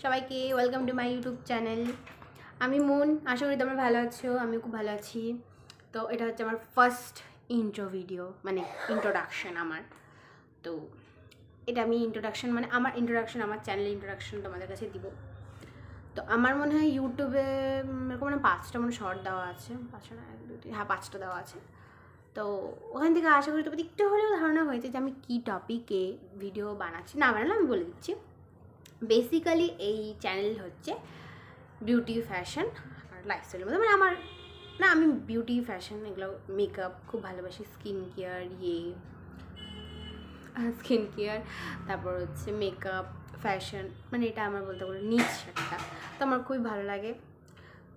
সবাইকে welcome to my YouTube channel. আমি moon, আশা করি তোমরা ভালো আছো। আমিও খুব ভালো আছি। তো এটা হচ্ছে আমার ফার্স্ট ইন্ট্রো ভিডিও, মানে ইন্ট্রোডাকশন আমার। তো এটা আমি ইন্ট্রোডাকশন মানে আমার ইন্ট্রোডাকশন, আমার চ্যানেল ইন্ট্রোডাকশন তোমাদের কাছে দিব। তো আমার মনে হয় ইউটিউবে এরকম মানে 5টা মানে শর্ট দেওয়া আছে, 5টা না 1 2 3 হ্যাঁ 5টা দেওয়া আছে। তো ওখান থেকে আশা করি তোমাদের একটু হলেও ধারণা হয়েছে যে আমি কী টপিকে ভিডিও বানাচ্ছি। না বানালে আমি বলে দিচ্ছি। বেসিক্যালি এই চ্যানেল হচ্ছে বিউটি ফ্যাশন আর লাইফস্টাইলের মধ্যে, মানে আমার না আমি বিউটি ফ্যাশন এগুলো মেকআপ খুব ভালোবাসি, স্কিন কেয়ার তারপর হচ্ছে মেকআপ ফ্যাশন, মানে এটা আমার বলতে পারো নিচ একটা, তো আমার খুবই ভালো লাগে।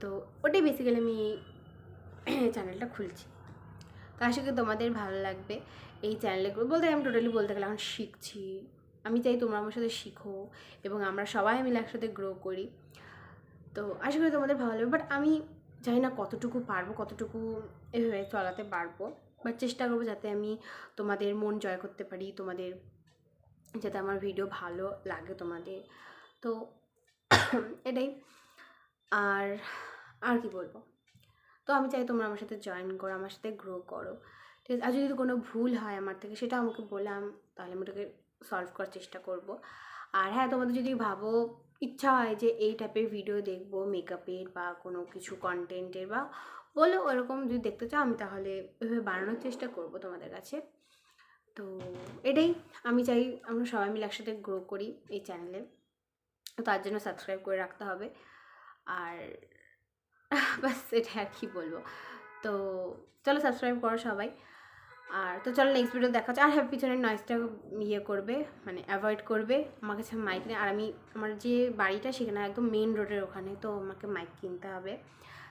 তো ওটাই বেসিক্যালি আমি চ্যানেলটা খুলছি। তো আশা করি তোমাদের ভালো লাগবে এই চ্যানেলে। বলতে আমি টোটালি বলতে গেলে এখন শিখছি। আমি চাই তোমরা আমার সাথে শিখো এবং আমরা সবাই মিলে একসাথে গ্রো করি। তো আশা করি তোমাদের ভালো লাগবে। বাট আমি জানি না কতটুকু পারবো, কতটুকু এভাবে চলাতে পারবো, বাট চেষ্টা করবো যাতে আমি তোমাদের মন জয় করতে পারি, তোমাদের যাতে আমার ভিডিও ভালো লাগে তোমাদের। তো এটাই। আর আর কি বলবো, তো আমি চাই তোমরা আমার সাথে জয়েন করো, আমার সাথে গ্রো করো, ঠিক আছে? আর যদি কোনো ভুল হয় আমার থেকে সেটা আমাকে বললাম, তাহলে আমি ওটাকে সলভ করার চেষ্টা করব। আর হ্যাঁ, তোমাদের যদি ভাবো ইচ্ছা হয় যে এই টাইপের ভিডিও দেখবো মেকআপের বা কোনো কিছু কন্টেন্টের, বা বলো ওরকম যদি দেখতে চাও, আমি তাহলে ওইভাবে বানানোর চেষ্টা করব তোমাদের কাছে। তো এটাই, আমি চাই আমরা সবাই মিলে একসাথে গ্রো করি এই চ্যানেলে। তার জন্য সাবস্ক্রাইব করে রাখতে হবে। আর বাস এটা আর কি বলবো। তো চলো সাবস্ক্রাইব করো সবাই। আর তো চলো নেক্সট ভিডিও দেখা হচ্ছে। আর হ্যাঁ, পিছনের নয়েজটা করবে, মানে অ্যাভয়েড করবে। আমার কাছে মাইক নেই, আর আমি আমার যে বাড়িটা সেখানে একদম মেন রোডের ওখানে, তো আমাকে মাইক কিনতে হবে।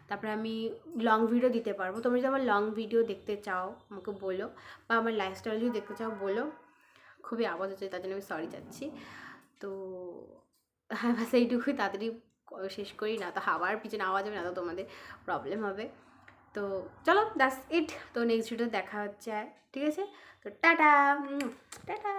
তারপরে আমি লং ভিডিও দিতে পারবো। তোমরা যদি আমার লং ভিডিও দেখতে চাও আমাকে বলো, বা আমার লাইফস্টাইল যদি দেখতে চাও বলো। খুবই আওয়াজ হচ্ছে, তার জন্য আমি সরি চাচ্ছি। তো হ্যাঁ, বাস এইটুকুই, তাড়াতাড়ি শেষ করি, না তো হাওয়ার পিছনে আওয়াজ হবে, না তো তোমাদের প্রবলেম হবে। তো চলো দ্যাটস ইট। তো নেক্সট ভিডিও দেখা হচ্ছে, ঠিক আছে? তো টাটা টাটা।